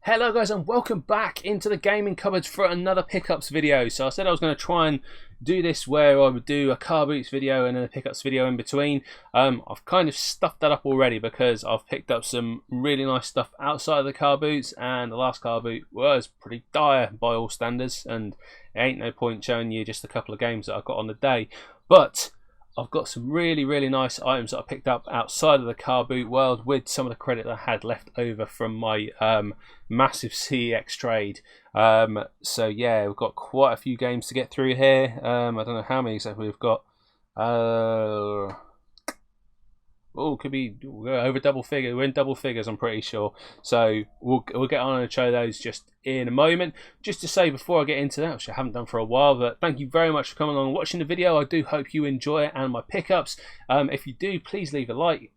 Hello guys and welcome back into the gaming cupboards for another pickups video. So I said I was going to try and do this where I would do a car boots video and then a pickups video in between. I've kind of stuffed that up already because I've picked up some really nice stuff outside of the car boots, and the last car boot was pretty dire by all standards, and it ain't no point showing you just a couple of games that I got on the day. But I've got some really nice items that I picked up outside of the car boot world with some of the credit that I had left over from my massive CEX trade. So yeah, we've got quite a few games to get through here. I don't know how many exactly we've got. Could be over double figures. We're in double figures, I'm pretty sure. So we'll get on and show those just in a moment. Just to say before I get into that, which I haven't done for a while, but thank you very much for coming along and watching the video. I do hope you enjoy it and my pickups. If you do, please leave a like,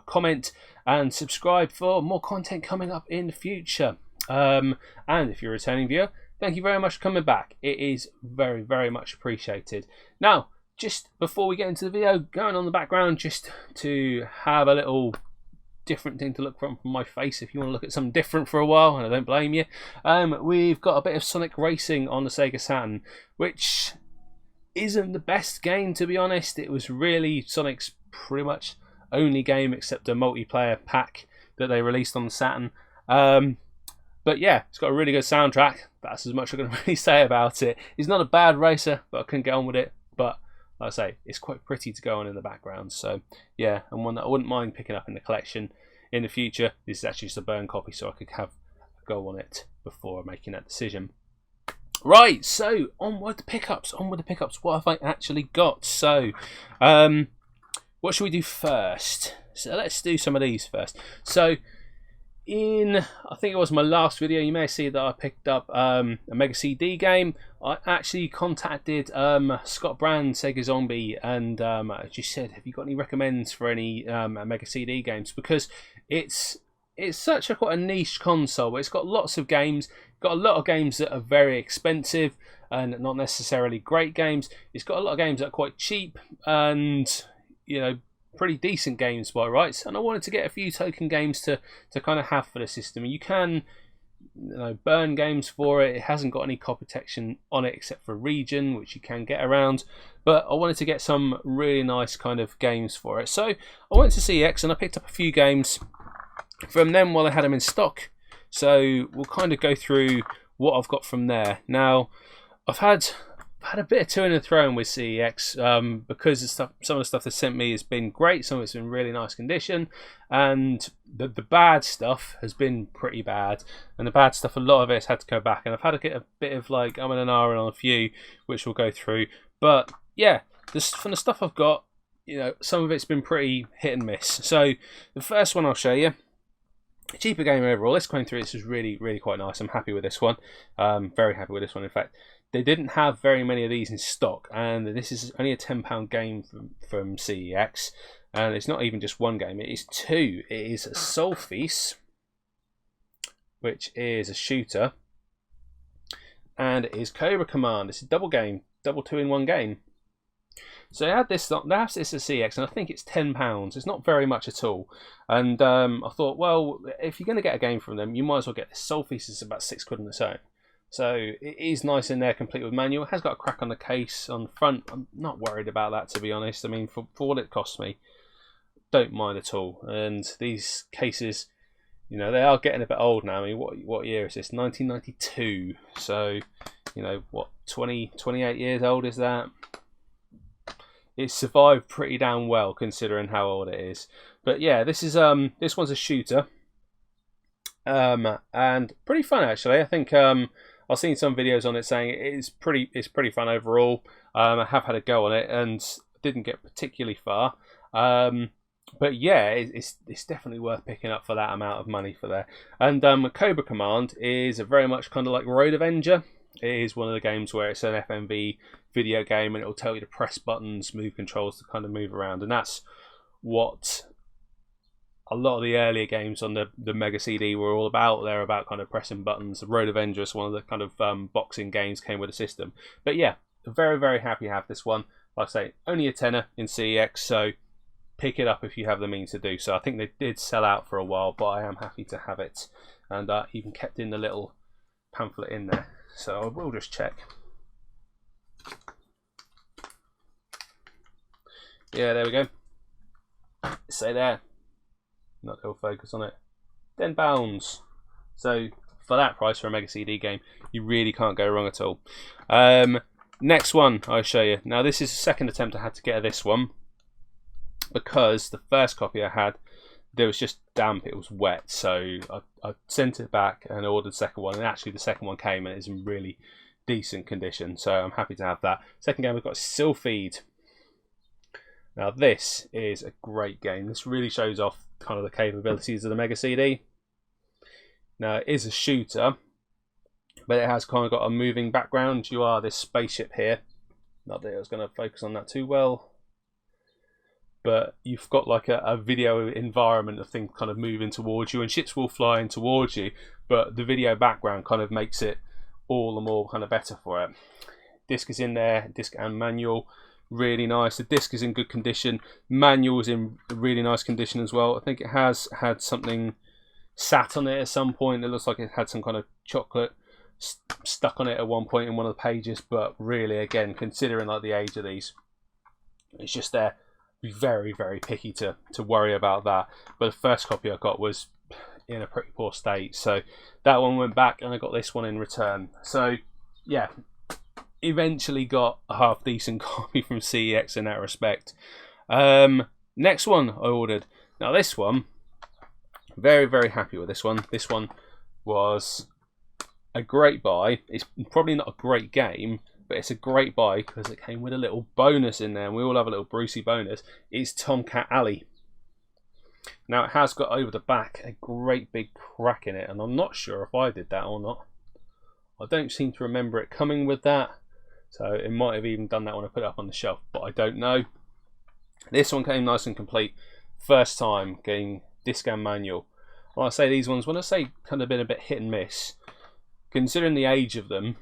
comment, and subscribe for more content coming up in the future. And if you're a returning viewer, thank you very much for coming back. It is very much appreciated. Now, just before we get into the video, going on the background just to have a little different thing to look from my face if you want to look at something different for a while, and I don't blame you. We've got a bit of Sonic Racing on the Sega Saturn, which isn't the best game, to be honest. It was really Sonic's pretty much only game except a multiplayer pack that they released on the Saturn. But yeah, it's got a really good soundtrack. That's as much as I can really say about it. It's not a bad racer, but I couldn't get on with it. But like I say, it's quite pretty to go on in the background. So yeah, and one that I wouldn't mind picking up in the collection in the future. This is actually just a burn copy, so I could have a go on it before making that decision. Right, so on with the pickups. What have I actually got? So, what should we do first? So let's do some of these first. So, I think it was my last video, you may see that I picked up a Mega CD game. I actually contacted Scott Brand, Sega Zombie, and I just said, have you got any recommends for any Mega CD games? Because it's such a quite a niche console. It's got lots of games. Got a lot of games that are very expensive and not necessarily great games. It's got a lot of games that are quite cheap and, you know, pretty decent games by rights, and I wanted to get a few token games to kind of have for the system. You can, burn games for it. It hasn't got any copy protection on it except for region, which you can get around, but I wanted to get some really nice kind of games for it. So I went to CEX and I picked up a few games from them while I had them in stock. So we'll kind of go through what I've got from there. Now, I've had a bit of to and fro with CEX because some of the stuff they sent me has been great. Some of it's in really nice condition, and the bad stuff has been pretty bad. And the bad stuff, a lot of it has had to go back. And I've had to get a bit of like I'm and an R on a few, which we'll go through. But yeah, from the stuff I've got, some of it's been pretty hit and miss. So the first one I'll show you. A cheaper game overall. This going through this is really quite nice. I'm happy with this one. Very happy with this one. In fact, they didn't have very many of these in stock, and this is only a £10 game from CEX, and it's not even just one game. It is two. It is a Soul Feast, which is a shooter, and it is Cobra Command. It's a double game, double 2-in-1 game. So they have this at CEX, and I think it's £10. It's not very much at all. And I thought, well, if you're going to get a game from them, you might as well get this. Soul Feast is about £6 on its own. So it is nice in there, complete with manual. It has got a crack on the case on the front. I'm not worried about that, to be honest. I mean, for what it cost me, don't mind at all. And these cases, they are getting a bit old now. I mean, what year is this? 1992. So, what, 28 years old is that? It's survived pretty damn well considering how old it is. But yeah, this one's a shooter, and pretty fun actually. I think I've seen some videos on it saying it's pretty fun overall. I have had a go on it and didn't get particularly far, but yeah, it's definitely worth picking up for that amount of money for there. And Cobra Command is a very much kind of like Road Avenger. It is one of the games where it's an FMV video game, and it will tell you to press buttons, move controls to kind of move around, and that's what a lot of the earlier games on the Mega CD were all about. They're about kind of pressing buttons. Road Avenger is one of the kind of boxing games came with the system. But yeah, very happy to have this one. Like I say, only a tenner in CEX, so pick it up if you have the means to do so. I think they did sell out for a while, but I am happy to have it, and even kept in the little pamphlet in there. So I will just check. Yeah, there we go. Say there. Not they'll focus on it. £10. So for that price for a Mega CD game, you really can't go wrong at all. Next one I'll show you. Now this is the second attempt I had to get this one, because the first copy I had, there was just damp, it was wet, so I sent it back and ordered the second one, and actually the second one came and it's in really decent condition, so I'm happy to have that. Second game we've got Sylphid. Now this is a great game. This really shows off kind of the capabilities of the Mega CD. Now it is a shooter, but it has kind of got a moving background. You are this spaceship here. Not that I was going to focus on that too well, but you've got like a video environment of things kind of moving towards you, and ships will fly in towards you, but the video background kind of makes it all the more kind of better for it. Disc is in there, disc and manual. Really nice. The disc is in good condition. Manual is in really nice condition as well. I think it has had something sat on it at some point. It looks like it had some kind of chocolate stuck on it at one point in one of the pages, but really, again, considering like the age of these, it's just there. Be very, very picky to worry about that. But the first copy I got was in a pretty poor state, so that one went back and I got this one in return. So yeah, eventually got a half decent copy from CEX in that respect. Next one I ordered. Now this one, very, very happy with this one. This one was a great buy. It's probably not a great game, but it's a great buy because it came with a little bonus in there, and we all have a little Brucey bonus. It's Tomcat Alley. Now it has got over the back a great big crack in it, and I'm not sure if I did that or not. I don't seem to remember it coming with that, so it might have even done that when I put it up on the shelf, but I don't know. This one came nice and complete. First time getting disc and manual. Well, I say these ones, when I say kind of been a bit hit and miss, considering the age of them,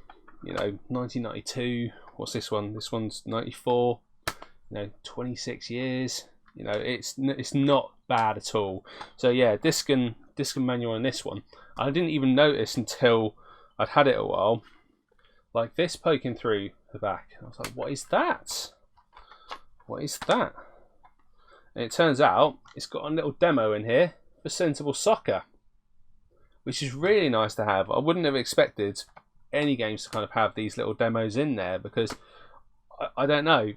you know, 1992, what's this one? This one's 94, you know, 26 years. You know, it's not bad at all. So yeah, disc and manual on this one. I didn't even notice until I'd had it a while, like this poking through the back. I was like, what is that? What is that? And it turns out it's got a little demo in here for Sensible Soccer, which is really nice to have. I wouldn't have expected any games to kind of have these little demos in there, because I don't know,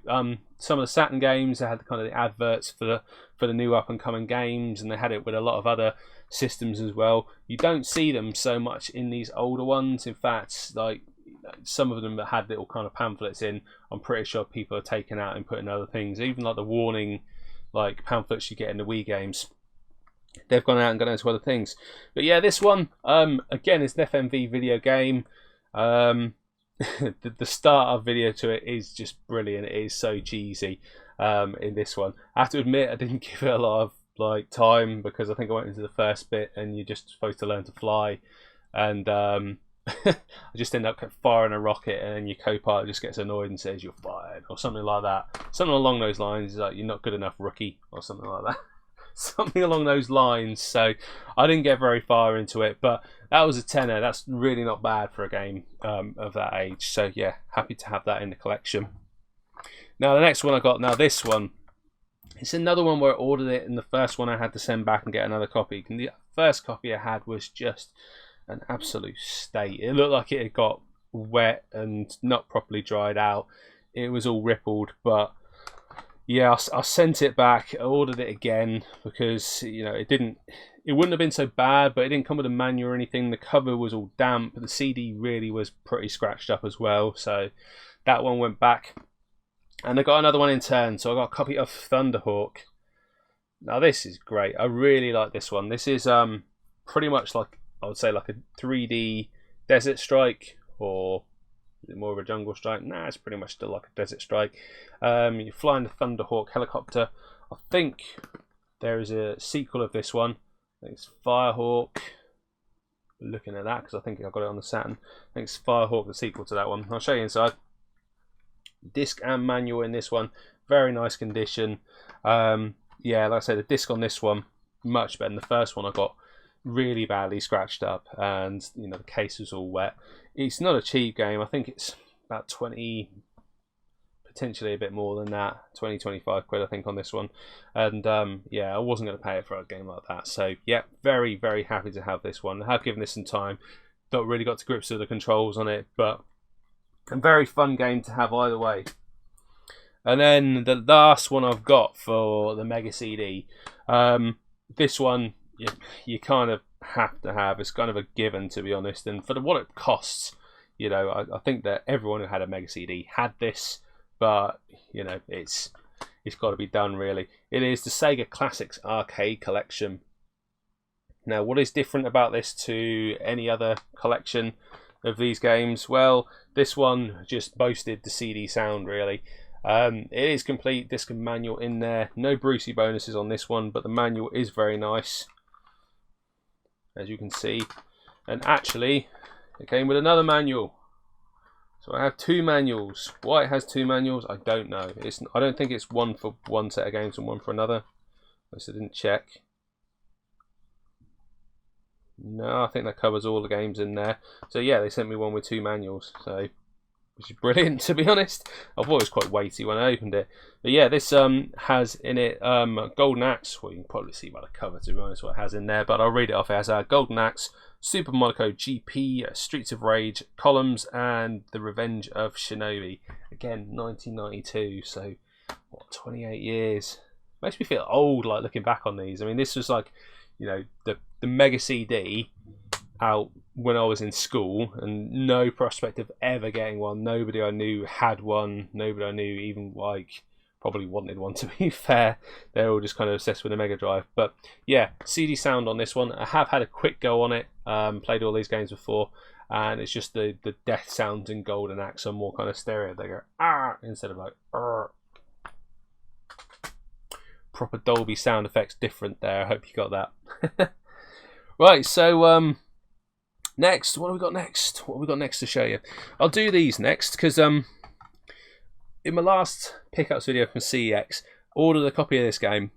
some of the Saturn games, they had kind of the adverts for the new up and coming games, and they had it with a lot of other systems as well. You don't see them so much in these older ones. In fact, like some of them that had little kind of pamphlets in, I'm pretty sure people are taking out and putting other things, even like the warning like pamphlets you get in the Wii games. They've gone out and gone into other things. But yeah, this one, again, is an FMV video game. The starter video to it is just brilliant. It is so cheesy in this one. I have to admit, I didn't give it a lot of like time, because I think I went into the first bit and you're just supposed to learn to fly, and I just end up firing a rocket, and then your co-pilot just gets annoyed and says you're fired or something like that. Something along those lines, like you're not good enough, rookie, or something like that. Something along those lines. So I didn't get very far into it, but that was a tenner. That's really not bad for a game of that age. So yeah, happy to have that in the collection. Now the next one I got, now this one, it's another one where I ordered it, and the first one I had to send back and get another copy. And the first copy I had was just an absolute state. It looked like it had got wet and not properly dried out. It was all rippled, but yeah, I sent it back. I ordered it again because, you know, it wouldn't have been so bad, but it didn't come with a manual or anything. The cover was all damp. The CD really was pretty scratched up as well. So that one went back, and I got another one in turn. So I got a copy of Thunderhawk. Now this is great. I really like this one. This is pretty much like, I would say, like a 3D Desert Strike, or is it more of a Jungle Strike? Nah, it's pretty much still like a Desert Strike. You're flying the Thunderhawk helicopter. I think there is a sequel of this one. I think it's Firehawk. Looking at that, because I think I got it on the Saturn. I think it's Firehawk, the sequel to that one. I'll show you inside. Disc and manual in this one. Very nice condition. yeah, like I said, the disc on this one much better than the first one. I got really badly scratched up, and you know the case was all wet. It's not a cheap game. I think it's about 20, potentially a bit more than that, 20, 25 quid I think on this one. And yeah, I wasn't going to pay it for a game like that. So yeah, very, very happy to have this one. I have given this some time. Not really got to grips with the controls on it, but a very fun game to have either way. And then the last one I've got for the Mega CD, this one you kind of have to have. It's kind of a given, to be honest. And for what it costs, you know, I think that everyone who had a Mega CD had this, but you know, it's got to be done really. It is the Sega Classics Arcade Collection. Now, what is different about this to any other collection of these games? Well, this one just boasted the CD sound really. It is complete disc and manual in there. No Brucey bonuses on this one, but the manual is very nice, as you can see. And actually, it came with another manual. So I have two manuals. Why it has two manuals, I don't know. I don't think it's one for one set of games and one for another. I didn't check. No, I think that covers all the games in there. So yeah, they sent me one with two manuals. So, which is brilliant, to be honest. I thought it was quite weighty when I opened it. But yeah, this has in it Golden Axe. Well, you can probably see by the cover, to be honest, what it has in there. But I'll read it off. It has Golden Axe, Super Monaco GP, Streets of Rage, Columns, and The Revenge of Shinobi. Again, 1992, so what, 28 years. Makes me feel old, like looking back on these. I mean, this was like, you know, the Mega CD out when I was in school, and no prospect of ever getting one. Nobody I knew had one. Nobody I knew even like probably wanted one, to be fair. They're all just kind of obsessed with the Mega Drive. But yeah, CD sound on this one. I have had a quick go on it. Played all these games before, and it's just the death sounds in Golden Axe are more kind of stereo. They go ah instead of like arr. Proper Dolby sound effects different there. I hope you got that. Right, so next, what have we got next? What have we got next to show you? I'll do these next because in my last pickups video from CEX, ordered a copy of this game,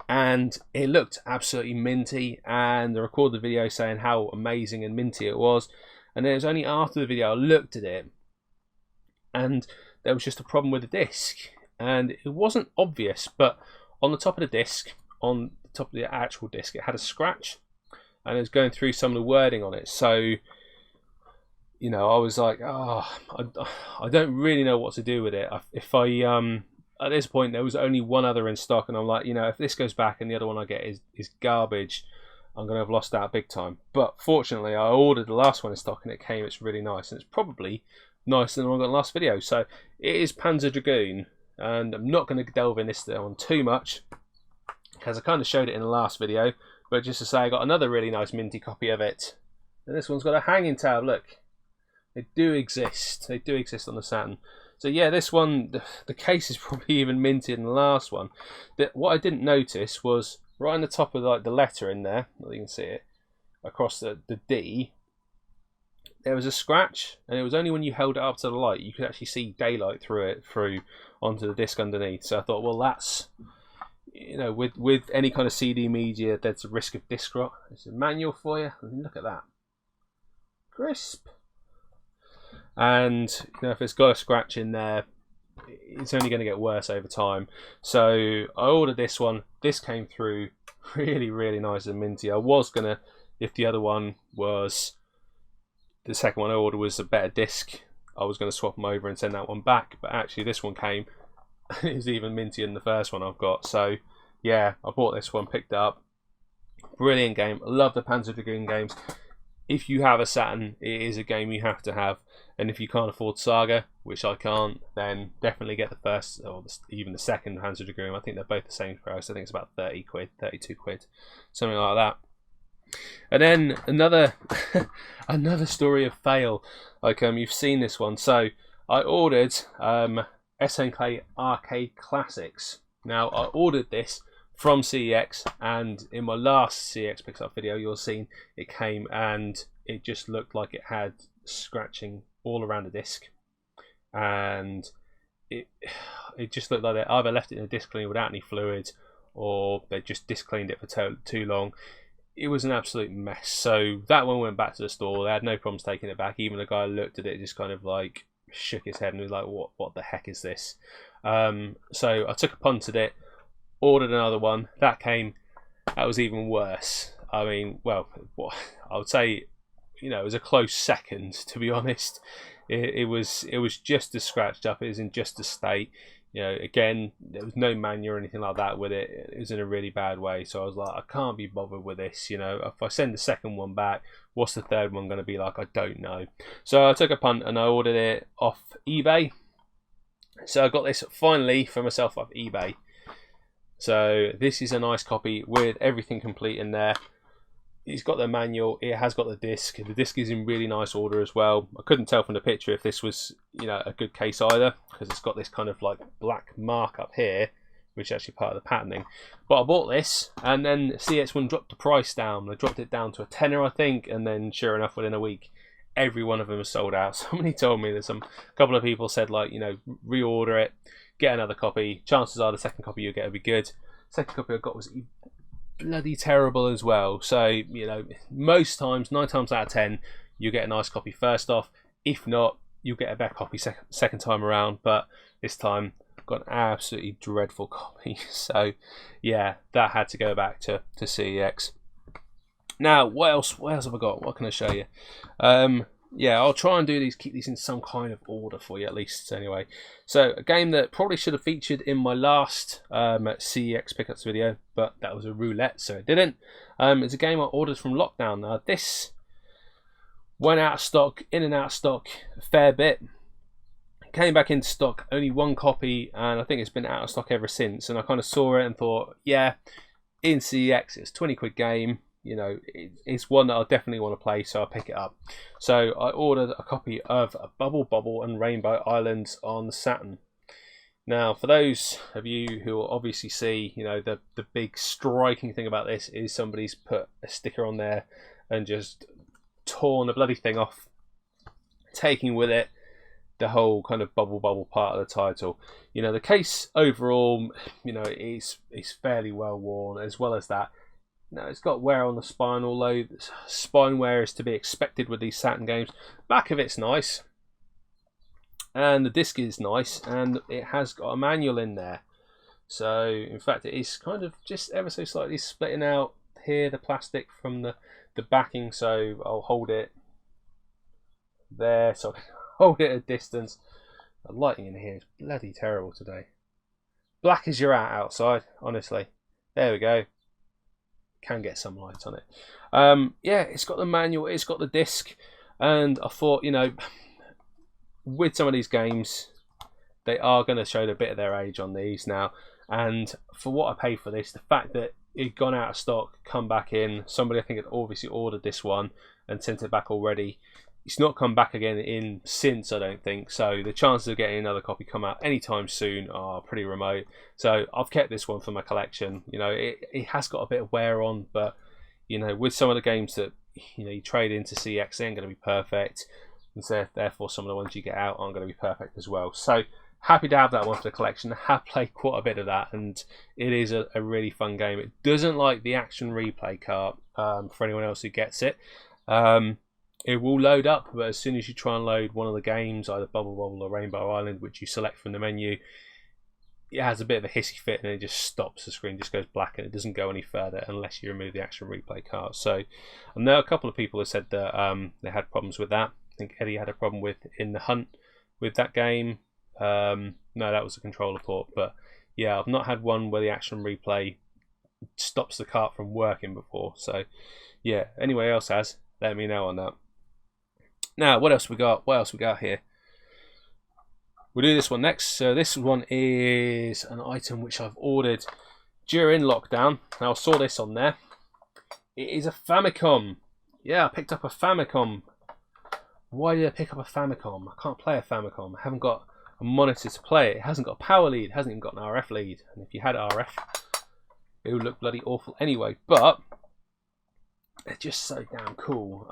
and it looked absolutely minty, and I recorded the video saying how amazing and minty it was, and then it was only after the video I looked at it, and there was just a problem with the disc, and it wasn't obvious, but on the top of the disc, on the top of the actual disc, it had a scratch, and it was going through some of the wording on it. So, you know, I was like, oh, I don't really know what to do with it. If I at this point there was only one other in stock, and I'm like, you know, if this goes back and the other one I get is garbage, I'm going to have lost out big time. But fortunately, I ordered the last one in stock, and it came. It's really nice, and it's probably nicer than the one I got in the last video. So it is Panzer Dragoon, and I'm not going to delve in this one too much because I kind of showed it in the last video. But just to say, I got another really nice minty copy of it, and this one's got a hanging tab. Look, they do exist. They do exist on the Saturn. So yeah, this one, the case is probably even mintier than the last one. What I didn't notice was right on the top of like the letter in there, you can see it across the D, there was a scratch, and it was only when you held it up to the light you could actually see daylight through onto the disc underneath. So I thought, well, that's, you know, with any kind of CD media, there's a risk of disc rot. It's a manual for you. Look at that, crisp. And you know, if it's got a scratch in there, it's only going to get worse over time. So I ordered this one. This came through really, really nice and minty. I was gonna, if the other one was, the second one I ordered was a better disc, I was going to swap them over and send that one back. But actually, this one came. It was even mintier than the first one I've got. So yeah, I bought this one, picked it up. Brilliant game. I love the Panzer Dragoon games. If you have a Saturn, it is a game you have to have. And if you can't afford Saga, which I can't, then definitely get the first or even the second Panzer Dragoon. I think they're both the same price. I think it's about 30 quid, 32 quid, something like that. And then another another story of fail. Like you've seen this one. So I ordered SNK Arcade Classics. Now I ordered this from CEX, and in my last CEX picks up video you'll see it came, and it just looked like it had scratching all around the disc, and it just looked like they either left it in a disc cleaner without any fluid, or they just disc cleaned it for too long. It was an absolute mess. So that one went back to the store. They had no problems taking it back. Even the guy looked at it, just kind of like shook his head and was like, "What the heck is this?" So I took a punt at it, ordered another one. That came. That was even worse. I mean, well, I would say, it was a close second, to be honest. It was just as scratched up. It was in just a state. Again, there was no manual or anything like that with it. It was in a really bad way. So I was like, I can't be bothered with this. If I send the second one back, what's the third one going to be like? I don't know. So I took a punt and I ordered it off eBay. So I got this finally for myself off eBay. So this is a nice copy with everything complete in there. It's got the manual, it has got the disc. The disc is in really nice order as well. I couldn't tell from the picture if this was, a good case either, because it's got this kind of like black mark up here, which is actually part of the patterning. But I bought this, and then CX1 dropped the price down. They dropped it down to a tenner, I think, and then sure enough, within a week, every one of them was sold out. Somebody told me that a couple of people said, like, reorder it, get another copy. Chances are the second copy you'll get will be good. Second copy I got was bloody terrible as well. So, most times, 9 times out of 10, you get a nice copy first off. If not, you'll get a better copy second time around. But this time, I've got an absolutely dreadful copy. So, yeah, that had to go back to CEX. Now, what else have I got? What can I show you? Yeah, I'll try and keep these in some kind of order for you at least anyway. So a game that probably should have featured in my last CEX pickups video, but that was a roulette, so it didn't. It's a game I ordered from Lockdown. Now this went out of stock, in and out of stock a fair bit. Came back into stock, only one copy, and I think it's been out of stock ever since. And I kind of saw it and thought, yeah, in CEX, it's a 20 quid game. It's one that I'll definitely want to play, so I'll pick it up. So I ordered a copy of Bubble Bobble and Rainbow Islands on the Saturn. Now, for those of you who will obviously see, the big striking thing about this is somebody's put a sticker on there and just torn the bloody thing off, taking with it the whole kind of bubble part of the title. The case overall, is fairly well worn. As well as that, it's got wear on the spine, although spine wear is to be expected with these Saturn games. Back of it's nice, and the disc is nice, and it has got a manual in there. So, in fact, it is kind of just ever so slightly splitting out here, the plastic from the backing. So I'll hold it there, so I can hold it at a distance. The lighting in here is bloody terrible today. Black as you're outside, honestly. There we go. Can get some light on it. Yeah, it's got the manual, it's got the disc, and I thought, with some of these games, they are going to show a bit of their age on these now. And for what I paid for this, the fact that it gone out of stock, come back in, somebody I think had obviously ordered this one and sent it back already. It's not come back again in since, I don't think. So the chances of getting another copy come out anytime soon are pretty remote. So I've kept this one for my collection. It has got a bit of wear on, but with some of the games that you trade into CX, they ain't going to be perfect, and so therefore some of the ones you get out aren't going to be perfect as well. So happy to have that one for the collection. I have played quite a bit of that, and it is a really fun game. It doesn't like the action replay cart for anyone else who gets it. It will load up, but as soon as you try and load one of the games, either Bubble Bobble or Rainbow Island, which you select from the menu, it has a bit of a hissy fit and it just stops. The screen just goes black and it doesn't go any further unless you remove the action replay card. So I know a couple of people have said that they had problems with that. I think Eddie had a problem with In the Hunt with that game. No, that was a controller port, but yeah, I've not had one where the action replay stops the cart from working before. So yeah, anyone else has, let me know on that. Now, what else we got? What else we got here? We'll do this one next. So this one is an item which I've ordered during lockdown. Now, I saw this on there. It is a Famicom. Yeah, I picked up a Famicom. Why did I pick up a Famicom? I can't play a Famicom. I haven't got a monitor to play it. It hasn't got a power lead. It hasn't even got an RF lead. And if you had RF, it would look bloody awful anyway. But they're just so damn cool.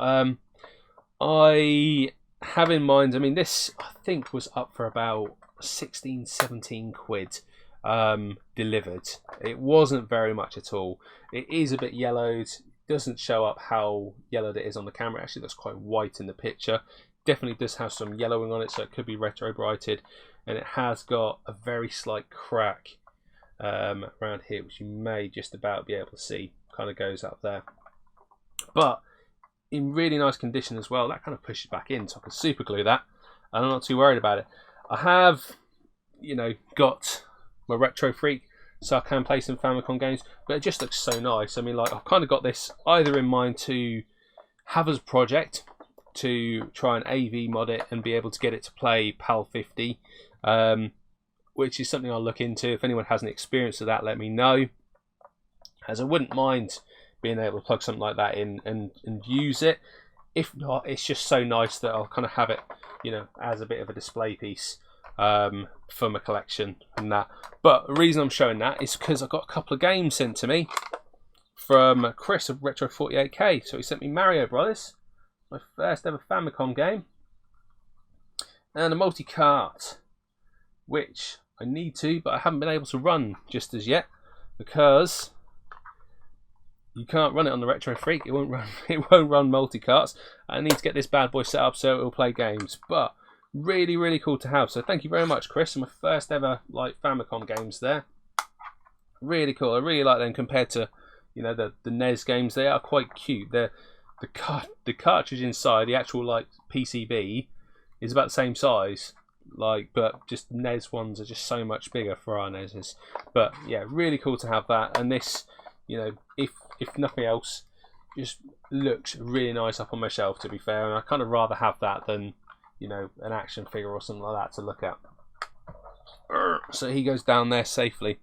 I have in mind, I mean, this I think was up for about 16, 17 quid delivered. It wasn't very much at all. It is a bit yellowed. Doesn't show up how yellowed it is on the camera. It actually looks quite white in the picture. Definitely does have some yellowing on it, so it could be retro brighted. And it has got a very slight crack around here, which you may just about be able to see. Kind of goes up there, but in really nice condition as well. That kind of pushes back in, so I can super glue that, and I'm not too worried about it. I have, you know, got my Retro Freak, so I can play some Famicom games, but it just looks so nice. I mean, like, I've kind of got this either in mind to have as a project to try and AV mod it and be able to get it to play PAL 50, which is something I'll look into. If anyone has an experience of that, let me know, as I wouldn't mind being able to plug something like that in and use it. If not, it's just so nice that I'll kind of have it, you know, as a bit of a display piece for my collection and that. But the reason I'm showing that is because I got a couple of games sent to me from Chris of Retro 48K. So he sent me Mario Brothers, my first ever Famicom game, and a multi-cart, which I need to, but I haven't been able to run just as yet, because you can't run it on the Retro Freak. It won't run. It won't run multi-carts. I need to get this bad boy set up so it will play games. But really, really cool to have. So thank you very much, Chris. My first ever like Famicom games there. Really cool. I really like them compared to, you know, the NES games. They are quite cute. The cartridge inside, the actual like PCB, is about the same size. Like, but just NES ones are just so much bigger for our NESs. But yeah, really cool to have that. And this, you know, if nothing else, just looks really nice up on my shelf, to be fair. And I kind of rather have that than, you know, an action figure or something like that to look at. So he goes down there safely.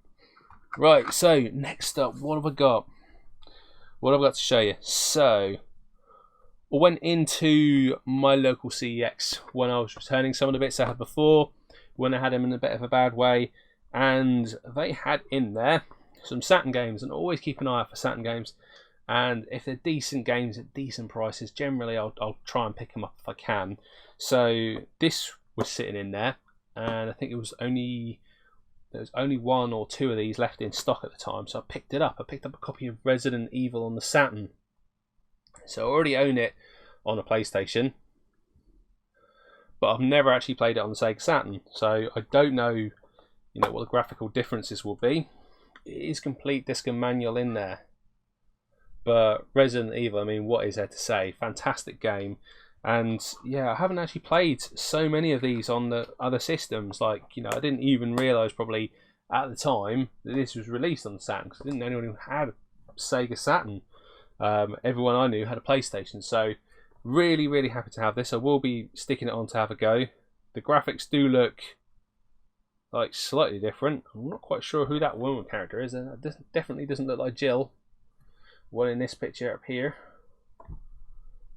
Right, so next up, what have I got? What have I got to show you? So I went into my local CEX when I was returning some of the bits I had before, when I had them in a bit of a bad way, and they had in there some Saturn games, and always keep an eye out for Saturn games. And if they're decent games at decent prices, generally I'll try and pick them up if I can. So this was sitting in there, and I think there was only one or two of these left in stock at the time, so I picked it up. I picked up a copy of Resident Evil on the Saturn. So I already own it on a PlayStation, but I've never actually played it on the Sega Saturn, so I don't know, you know, what the graphical differences will be. It is complete disc and manual in there, but Resident Evil, I mean, what is there to say? Fantastic game. And yeah, I haven't actually played so many of these on the other systems. Like, you know, I didn't even realise probably at the time that this was released on the Saturn, because I didn't know anyone who had a Sega Saturn. Everyone I knew had a PlayStation. So really, really happy to have this. I will be sticking it on to have a go. The graphics do look like slightly different. I'm not quite sure who that woman character is. It definitely doesn't look like Jill, one in this picture up here.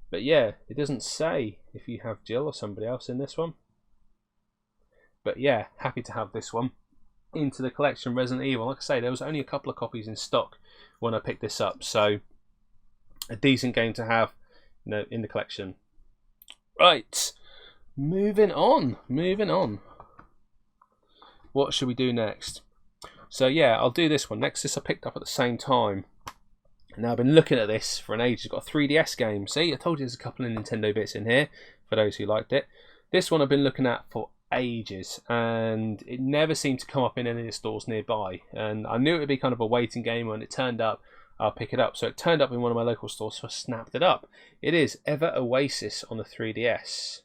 But yeah, it doesn't say if you have Jill or somebody else in this one. But yeah, happy to have this one into the collection, Resident Evil. Like I say, there was only a couple of copies in stock when I picked this up, so a decent game to have, you know, in the collection. Right, moving on. What should we do next? So yeah, I'll do this one next. This I picked up at the same time. Now I've been looking at this for an age. It's got a 3DS game. See, I told you there's a couple of Nintendo bits in here for those who liked it. This one I've been looking at for ages, and it never seemed to come up in any of the stores nearby. And I knew it would be kind of a waiting game. When it turned up, I'll pick it up. So it turned up in one of my local stores, so I snapped it up. It is Ever Oasis on the 3DS.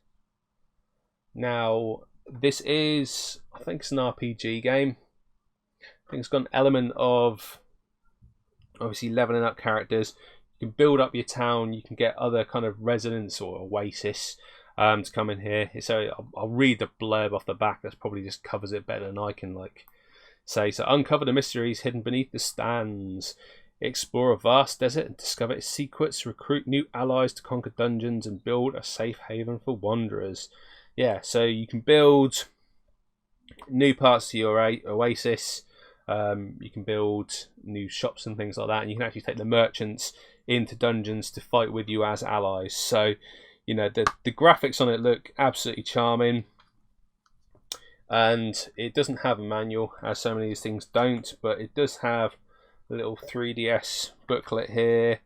Now, this is, I think it's an RPG game. I think it's got an element of obviously leveling up characters. You can build up your town. You can get other kind of residents or oasis to come in here. So I'll read the blurb off the back. That probably just covers it better than I can like say. So uncover the mysteries hidden beneath the stands. Explore a vast desert and discover its secrets. Recruit new allies to conquer dungeons and build a safe haven for wanderers. Yeah, so you can build new parts to your oasis. You can build new shops and things like that, and you can actually take the merchants into dungeons to fight with you as allies. So, you know, the graphics on it look absolutely charming. and it doesn't have a manual, as so many of these things don't, but it does have a little 3DS booklet here.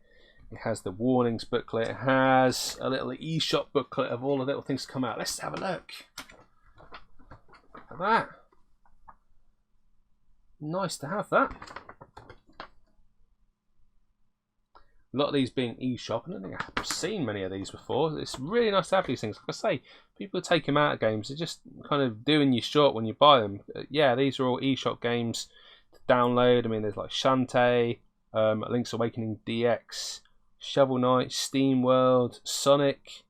It has the warnings booklet. It has a little eShop booklet of all the little things to come out. Let's have a look at that. Nice to have that. A lot of these being eShop, I don't think I've seen many of these before. It's really nice to have these things. Like I say, people take them out of games. They're just kind of doing you short when you buy them. Yeah, these are all eShop games to download. I mean, there's like Shantae, Link's Awakening DX, Shovel Knight, Steam World, Sonic,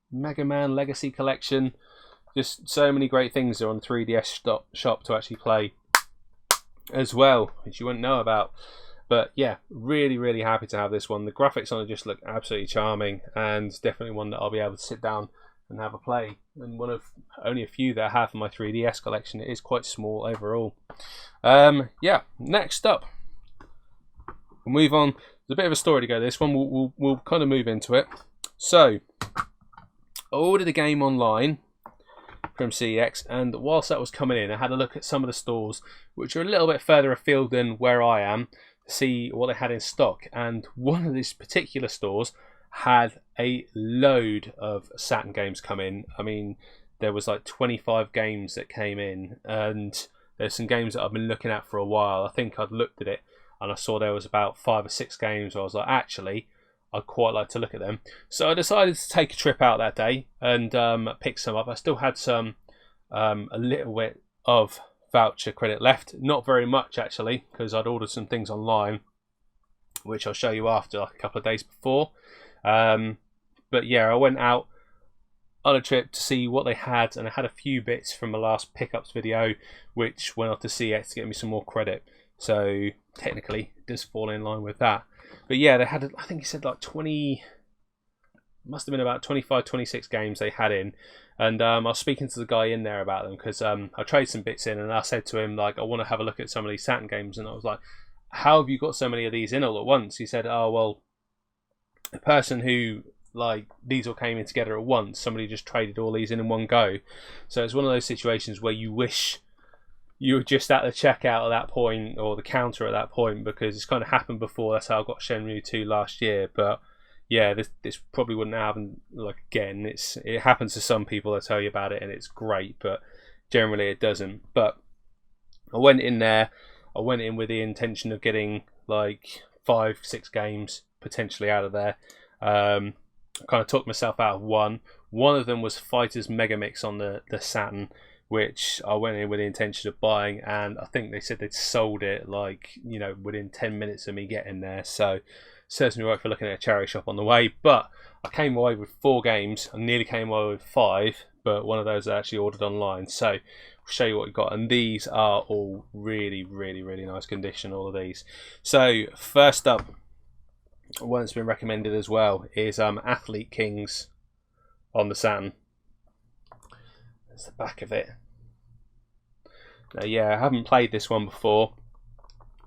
Mega Man Legacy Collection. Just so many great things are on 3DS shop to actually play as well, which you wouldn't know about. But yeah, really, really happy to have this one. The graphics on it just look absolutely charming, and definitely one that I'll be able to sit down and have a play. And one of only a few that I have in my 3DS collection. It is quite small overall. Yeah, next up, we'll move on. There's a bit of a story to go. This one, we'll kind of move into it. So, I ordered a game online from CEX, and whilst that was coming in, I had a look at some of the stores which are a little bit further afield than where I am, to see what they had in stock. And one of these particular stores had a load of Saturn games come in. I mean, there was like 25 games that came in, and there's some games that I've been looking at for a while. I think I'd looked at it and I saw there was about 5 or 6 games where I was like, actually, I'd quite like to look at them. So I decided to take a trip out that day and pick some up. I still had some, a little bit of voucher credit left. Not very much, actually, because I'd ordered some things online, which I'll show you after, like a couple of days before. But yeah, I went out on a trip to see what they had, and I had a few bits from my last pickups video, which went off to CX to get me some more credit. So technically, it does fall in line with that. But yeah, they had, I think he said like 20, must have been about 25, 26 games they had in. And I was speaking to the guy in there about them, because I traded some bits in, and I said to him, like, I want to have a look at some of these Saturn games. And I was like, how have you got so many of these in all at once? He said, oh, well, the person who, like, these all came in together at once, somebody just traded all these in one go. So it's one of those situations where you wish you were just at the checkout at that point, or the counter at that point, because it's kind of happened before. That's how I got Shenmue 2 last year. But yeah, this probably wouldn't happen like again. It happens to some people. They tell you about it and it's great, but generally it doesn't. But I went in there. I went in with the intention of getting like 5-6 games potentially out of there. I kind of took myself out of one. One of them was Fighters Megamix on the Saturn, which I went in with the intention of buying, and I think they said they'd sold it like, you know, within 10 minutes of me getting there. So certainly worth for looking at a charity shop on the way. But I came away with 4 games. I nearly came away with 5, but one of those I actually ordered online. So I'll show you what we got, and these are all really, really, really nice condition, all of these. So first up, one that's been recommended as well is Athlete Kings on the Saturn. That's the back of it. Now, yeah, I haven't played this one before.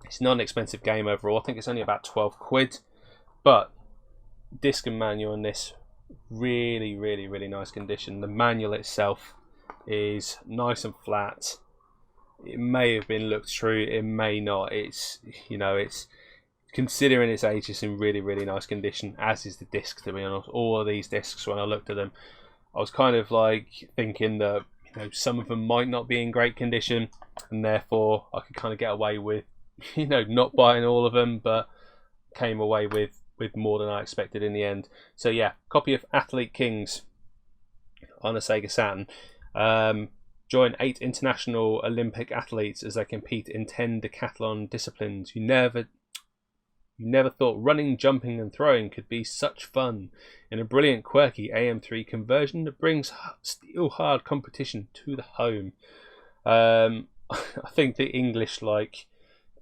It's not an expensive game overall. I think it's only about 12 quid. But disc and manual on this, really, really, really nice condition. The manual itself is nice and flat. It may have been looked through, it may not. It's, you know, it's, considering its age, it's in really, really nice condition, as is the disc, to be honest. All of these discs, when I looked at them, I was kind of like thinking that, you know, some of them might not be in great condition, and therefore I could kind of get away with, you know, not buying all of them, but came away with more than I expected in the end. So yeah, copy of Athlete Kings on a Sega Saturn. Join 8 international Olympic athletes as they compete in 10 decathlon disciplines. You never thought running, jumping and throwing could be such fun, in a brilliant, quirky AM3 conversion that brings steel hard competition to the home. I think the English like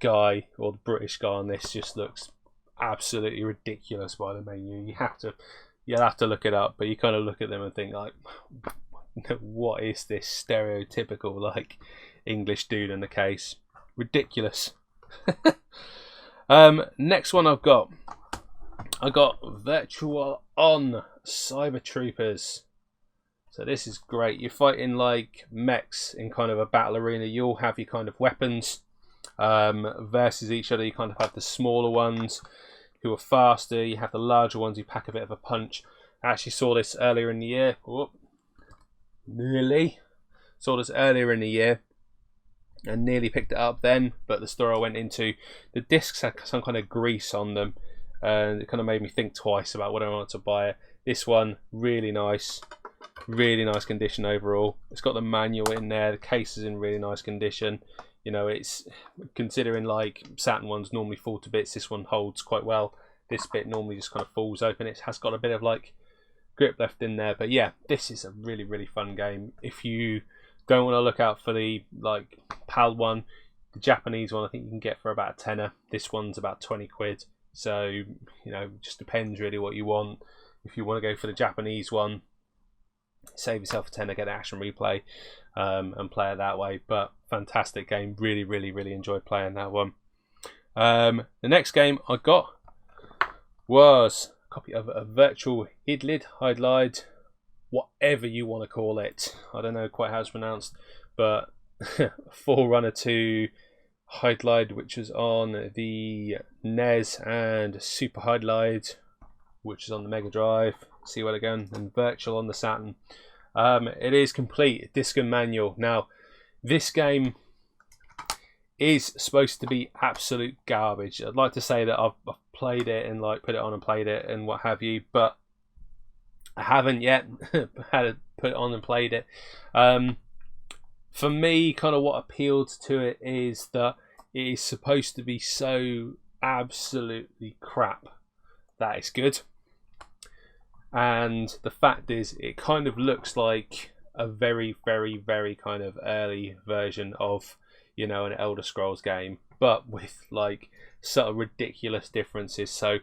guy, or the British guy on this, just looks absolutely ridiculous by the menu. You'll have to look it up, but you kind of look at them and think like, what is this stereotypical like English dude in the case? Ridiculous. Next one I got Virtual On Cyber Troopers. So this is great. You're fighting like mechs in kind of a battle arena. You all have your kind of weapons versus each other. You kind of have the smaller ones who are faster. You have the larger ones who pack a bit of a punch. I actually saw this earlier in the year. Whoop. Nearly. Saw this earlier in the year and nearly picked it up then, but the store I went into, the discs had some kind of grease on them and it kind of made me think twice about whether I wanted to buy it. This one, really nice condition overall. It's got the manual in there, the case is in really nice condition. You know, it's considering like Saturn ones normally fall to bits, this one holds quite well. This bit normally just kind of falls open. It has got a bit of like grip left in there, but yeah, this is a really fun game. If you don't want to look out for the like PAL one, the Japanese one I think you can get for about a tenner. This one's about 20 quid. So, you know, just depends really what you want. If you want to go for the Japanese one, save yourself a tenner, get Action Replay and play it that way. But fantastic game, really enjoyed playing that one. The next game I got was a copy of a virtual Hydlide, whatever you want to call it. I don't know quite how it's pronounced, but Forerunner to Hydlide, which was on the NES, and Super Hydlide, which is on the Mega Drive. See where they're going, and Virtual on the Saturn. It is complete disc and manual. Now, this game is supposed to be absolute garbage. I'd like to say that I've played it and like put it on and played it and what have you, but I haven't yet had to put it on and played it. For me, kind of what appealed to it is that it is supposed to be so absolutely crap that it's good. And the fact is, it kind of looks like a very kind of early version of, you know, an Elder Scrolls game, but with like sort of ridiculous differences. So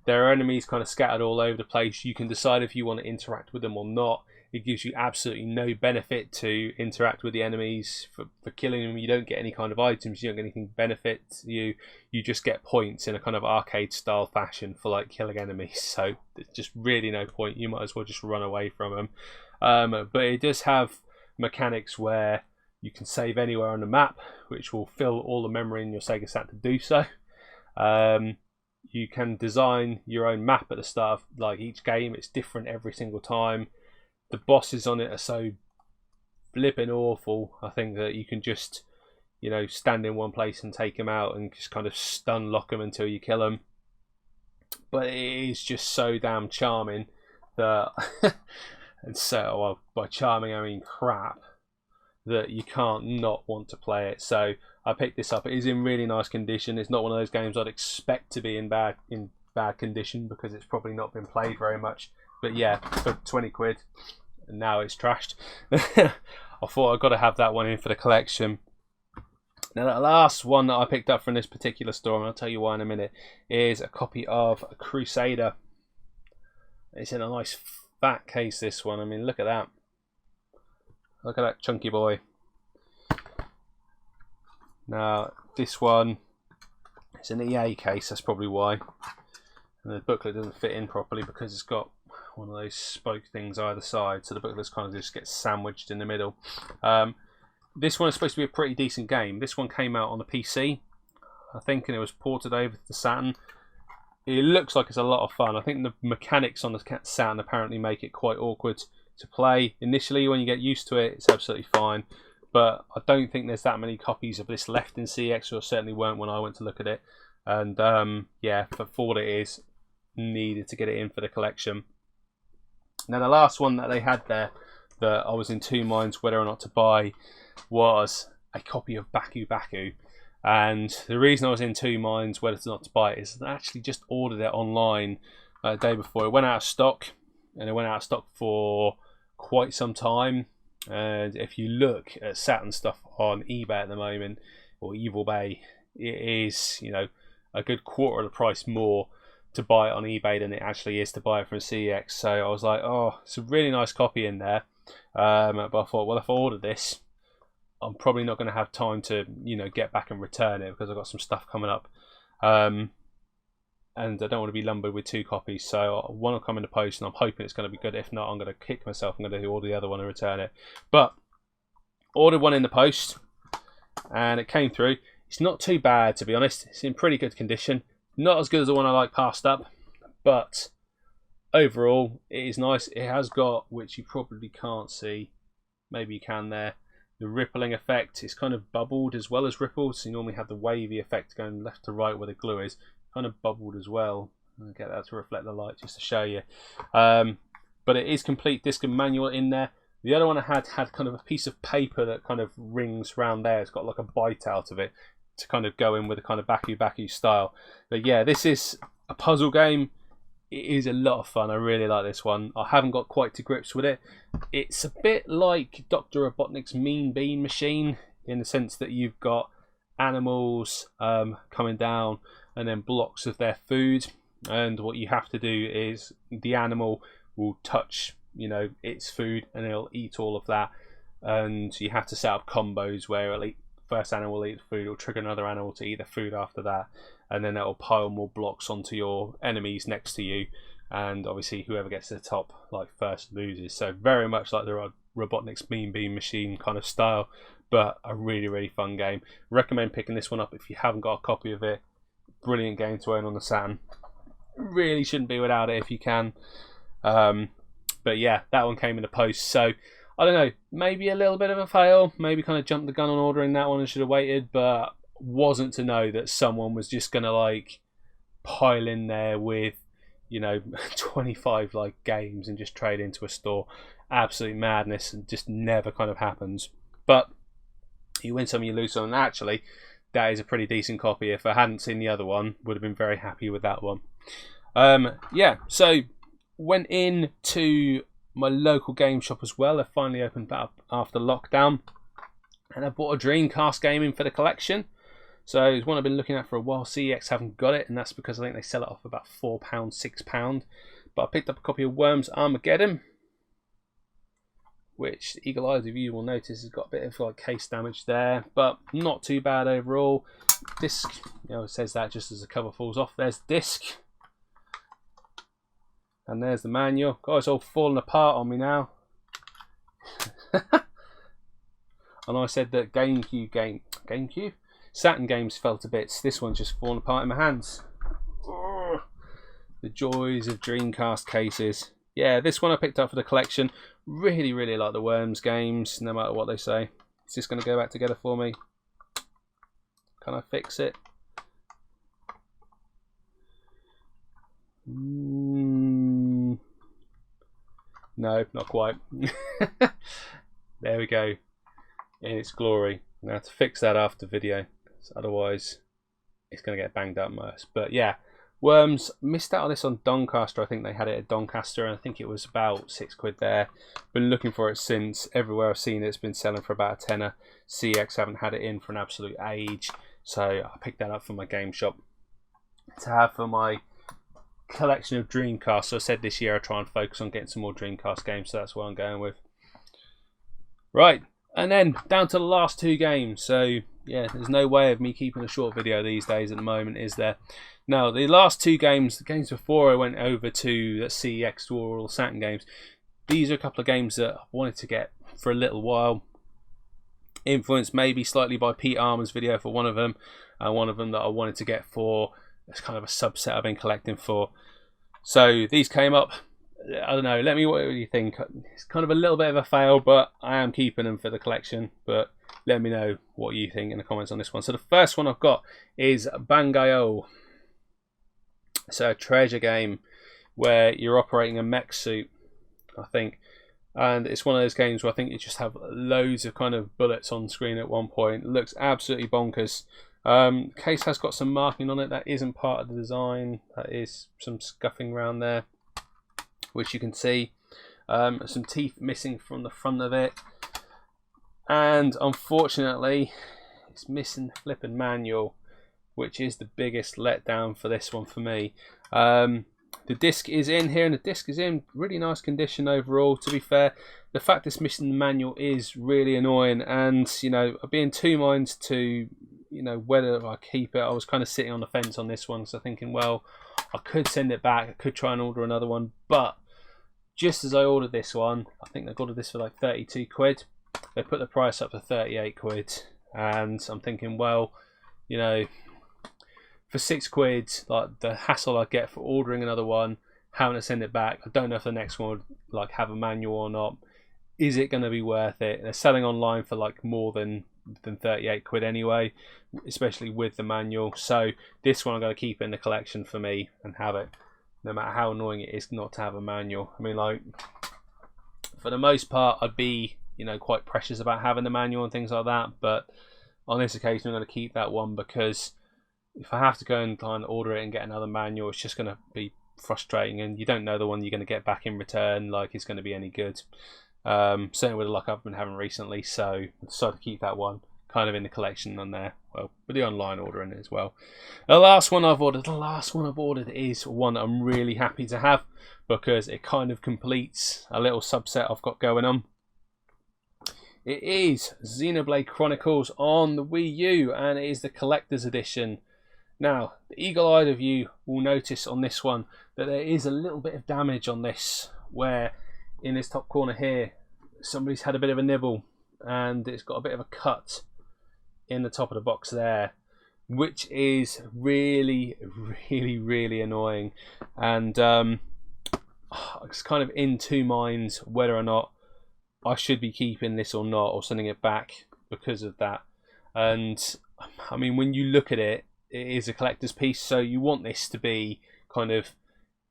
there are enemies kind of scattered all over the place. You can decide if you want to interact with them or not. It gives you absolutely no benefit to interact with the enemies for killing them. You don't get any kind of items. You don't get anything benefit you. You just get points in a kind of arcade style fashion for like killing enemies. So there's just really no point. You might as well just run away from them. But it does have mechanics where you can save anywhere on the map, which will fill all the memory in your Sega Sat to do so. You can design your own map at the start of like each game. It's different every single time. The bosses on it are so flipping awful. I think that you can just, you know, stand in one place and take them out and just kind of stun lock them until you kill them. But it is just so damn charming that, and so well, by charming I mean crap, that you can't not want to play it. So I picked this up. It is in really nice condition. It's not one of those games I'd expect to be in bad condition because it's probably not been played very much. But yeah, for 20 quid, and now it's trashed. I thought I've got to have that one in for the collection. Now the last one that I picked up from this particular store, and I'll tell you why in a minute, is a copy of Crusader. It's in a nice fat case, this one. I mean, look at that. Look at that chunky boy. Now, this one, it's an EA case, that's probably why. And the booklet doesn't fit in properly because it's got one of those spoke things either side, so the booklet kind of just gets sandwiched in the middle. This one is supposed to be a pretty decent game. This one came out on the PC, I think, and it was ported over to the Saturn. It looks like it's a lot of fun. I think the mechanics on the Saturn apparently make it quite awkward to play. Initially, when you get used to it, it's absolutely fine. But I don't think there's that many copies of this left in CX, or certainly weren't when I went to look at it. And yeah, for what it is, needed to get it in for the collection. Now the last one that they had there that I was in two minds whether or not to buy was a copy of Baku Baku. And the reason I was in two minds whether or not to buy it is I actually just ordered it online the day before. It went out of stock, and it went out of stock for quite some time. And if you look at Saturn stuff on eBay at the moment, or Evil Bay, it is, you know, a good quarter of the price more to buy it on eBay than it actually is to buy it from CX. So I was like, oh, it's a really nice copy in there. But I thought, well, if I order this, I'm probably not going to have time to, you know, get back and return it because I've got some stuff coming up. and I don't want to be lumbered with 2 copies, so one will come in the post, and I'm hoping it's going to be good. If not, I'm going to kick myself. I'm going to order the other one and return it. But ordered one in the post, and it came through. It's not too bad, to be honest. It's in pretty good condition. Not as good as the one I like passed up, but overall it is nice. It has got, which you probably can't see, maybe you can there, the rippling effect. It's kind of bubbled as well as rippled, so you normally have the wavy effect going left to right where the glue is, kind of bubbled as well. I'll get that to reflect the light just to show you. But it is complete disc and manual in there. The other one I had kind of a piece of paper that kind of rings round there. It's got like a bite out of it to kind of go in with a kind of baku style. But yeah, this is a puzzle game. It is a lot of fun. I really like this one. I haven't got quite to grips with it. It's a bit like Dr. Robotnik's Mean Bean Machine, in the sense that you've got animals coming down and then blocks of their food, and what you have to do is the animal will touch, you know, its food, and it'll eat all of that, and you have to set up combos where it'll eat, first animal will eat the food, it'll trigger another animal to eat the food after that, and then it'll pile more blocks onto your enemies next to you, and obviously whoever gets to the top like first loses. So very much like the Robotnik's Mean Bean Machine kind of style, but a really fun game. Recommend picking this one up if you haven't got a copy of it. Brilliant game to own on the Saturn. Really shouldn't be without it if you can. But yeah, that one came in the post, so I don't know, maybe a little bit of a fail, maybe kind of jumped the gun on ordering that one and should have waited, but wasn't to know that someone was just gonna like pile in there with, you know, 25 like games and just trade into a store. Absolute madness, and just never kind of happens. But you win some, you lose some, and actually that is a pretty decent copy. If I hadn't seen the other one, would have been very happy with that one. Yeah, so went in to my local game shop as well. They finally opened up after lockdown, and I bought a Dreamcast game in for the collection. So it's one I've been looking at for a while. CEX haven't got it, and that's because I think they sell it off about £4, £6. But I picked up a copy of Worms Armageddon, which eagle eyes of you will notice has got a bit of like case damage there, but not too bad overall. Disc, you know, it says that just as the cover falls off. There's disc, and there's the manual. God, it's all falling apart on me now. And I said that GameCube, Saturn games fell to bits. This one's just falling apart in my hands. Ugh. The joys of Dreamcast cases. Yeah, this one I picked up for the collection. Really like the Worms games, no matter what they say. Is this going to go back together for me? Can I fix it? No, not quite. There we go. In its glory. I'm going to have to fix that after video, otherwise it's going to get banged up most. But yeah, Worms, missed out on this on Doncaster. I think they had it at Doncaster, and I think it was about £6 there. Been looking for it since. Everywhere I've seen it, it's been selling for about a tenner. CX haven't had it in for an absolute age, so I picked that up for my game shop to have for my collection of Dreamcast. So I said this year I try and focus on getting some more Dreamcast games, so that's what I'm going with. Right, and then down to the last 2 games. So yeah, there's no way of me keeping a short video these days at the moment, is there? Now, the last 2 games, the games before I went over to the CEX to all Saturn games, these are a couple of games that I wanted to get for a little while. Influenced maybe slightly by Pete Armour's video for one of them, and one of them that I wanted to get for, it's kind of a subset I've been collecting for. So these came up. I don't know, let me know what you think. It's kind of a little bit of a fail, but I am keeping them for the collection. But let me know what you think in the comments on this one. So the first one I've got is Bangai-O. So a treasure game where you're operating a mech suit, I think. And it's one of those games where I think you just have loads of kind of bullets on screen at one point. It looks absolutely bonkers. Case has got some marking on it that isn't part of the design. That is some scuffing around there, which you can see. Some teeth missing from the front of it. And unfortunately, it's missing the flipping manual, which is the biggest letdown for this one for me. The disc is in here, and the disc is in really nice condition overall. To be fair, the fact it's missing the manual is really annoying, and you know, I'd be in 2 minds to, you know, whether I keep it. I was kind of sitting on the fence on this one, so thinking, well, I could send it back, I could try and order another one, but just as I ordered this one, I think I ordered this for like 32 quid. They put the price up to 38 quid, and I'm thinking, well, you know, for 6 quid, like the hassle I get for ordering another one, having to send it back, I don't know if the next one would like have a manual or not. Is it going to be worth it? They're selling online for like more than 38 quid anyway, especially with the manual. So this one I'm going to keep in the collection for me and have it, no matter how annoying it is not to have a manual. I mean, like, for the most part, I'd be, you know, quite precious about having the manual and things like that, but on this occasion I'm going to keep that one, because if I have to go and try and order it and get another manual, it's just going to be frustrating, and you don't know the one you're going to get back in return like it's going to be any good. Certainly with the luck I've been having recently, so I decided to keep that one kind of in the collection on there, well, with the online ordering as well. The last one I've ordered is one I'm really happy to have, because it kind of completes a little subset I've got going on. It is Xenoblade Chronicles on the Wii U, and it is the collector's edition. Now, the eagle-eyed of you will notice on this one that there is a little bit of damage on this, where in this top corner here, somebody's had a bit of a nibble, and it's got a bit of a cut in the top of the box there, which is really, really, really annoying. And I was kind of in two minds whether or not I should be keeping this or not, or sending it back because of that. And I mean, when you look at it, it is a collector's piece, so you want this to be kind of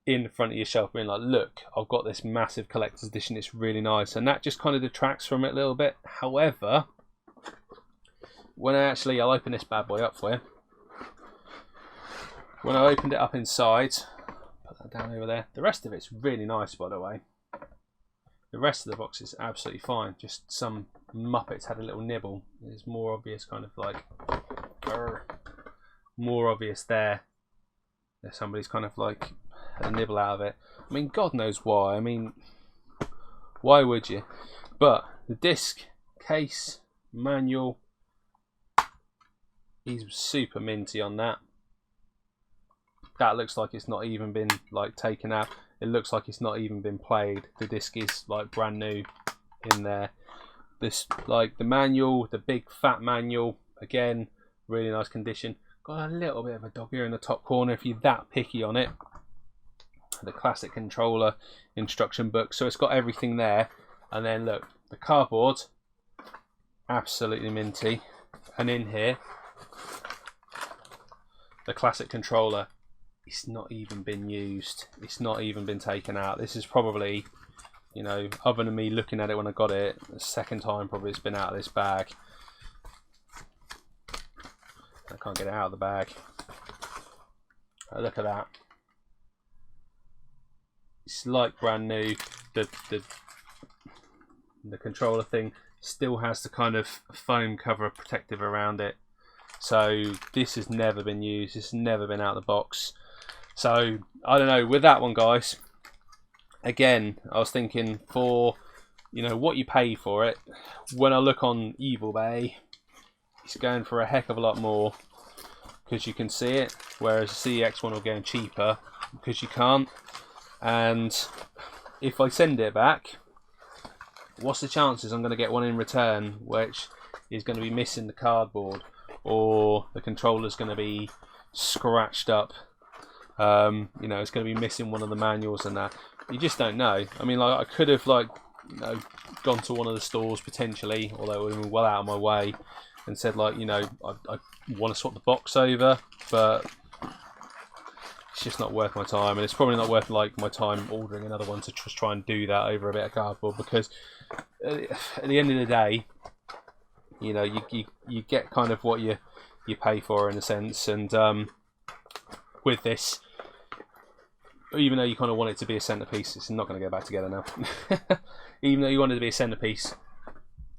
in front of your shelf, being like, look, I've got this massive collector's edition, it's really nice, and that just kind of detracts from it a little bit. However, when I'll open this bad boy up for you. When I opened it up inside, put that down over there, the rest of it's really nice, by the way. The rest of the box is absolutely fine, just some muppets had a little nibble. It's more obvious, kind of like, more obvious there. There's somebody's kind of like had a nibble out of it. I mean, God knows why. I mean, why would you? But the disc, case, manual, he's super minty on that. That looks like it's not even been like taken out. It looks like it's not even been played. The disc is like brand new in there. This, like the manual, the big fat manual, again, really nice condition. Got a little bit of a dog ear in the top corner if you're that picky on it. The classic controller instruction book, so it's got everything there. And then look, the cardboard, absolutely minty. And in here, the classic controller, it's not even been used. It's not even been taken out. This is probably, you know, other than me looking at it when I got it, the second time probably it's been out of this bag. I can't get it out of the bag. Oh, look at that. It's like brand new. The controller thing still has the kind of foam cover protective around it. So this has never been used. It's never been out of the box. So I don't know, with that one, guys, again, I was thinking, for, you know, what you pay for it, when I look on eBay, it's going for a heck of a lot more, because you can see it, whereas the CEX one will go cheaper because you can't. And if I send it back, what's the chances I'm going to get one in return which is going to be missing the cardboard, or the controller's going to be scratched up? You know, it's going to be missing one of the manuals and that. You just don't know. I mean, like, I could have, like, you know, gone to one of the stores potentially, although it would have been well out of my way, and said, like, you know, I want to swap the box over, but it's just not worth my time, and it's probably not worth like my time ordering another one to just try and do that over a bit of cardboard, because at the end of the day, you know, you get kind of what you pay for in a sense. And with this, even though you kind of want it to be a centerpiece, it's not going to go back together now. Even though you want it to be a centerpiece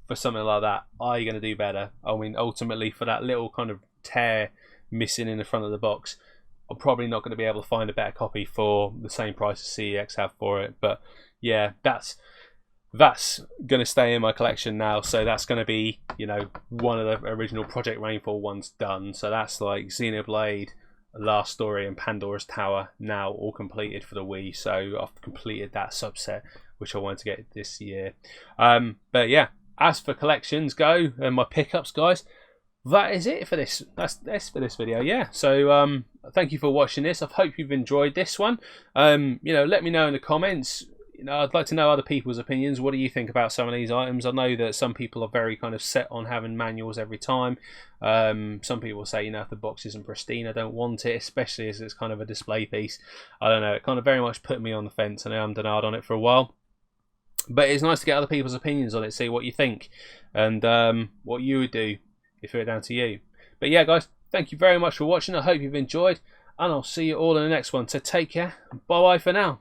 for something like that, are you going to do better? I mean, ultimately, for that little kind of tear missing in the front of the box, I'm probably not going to be able to find a better copy for the same price as CEX have for it. But yeah, that's going to stay in my collection now. So that's going to be, you know, one of the original Project Rainfall ones done. So that's like Xenoblade, Last Story and Pandora's Tower now all completed for the Wii, so I've completed that subset which I wanted to get this year. But yeah, as for collections go and my pickups, guys, that is it for this. That's for this video. Yeah, so thank you for watching this. I hope you've enjoyed this one. You know, let me know in the comments. You know, I'd like to know other people's opinions. What do you think about some of these items? I know that some people are very kind of set on having manuals every time. Some people say, you know, if the box isn't pristine, I don't want it, especially as it's kind of a display piece. I don't know, it kind of very much put me on the fence, and I'm denied on it for a while. But it's nice to get other people's opinions on it, see what you think, and what you would do if it were down to you. But yeah, guys, thank you very much for watching. I hope you've enjoyed, and I'll see you all in the next one. So take care. Bye-bye for now.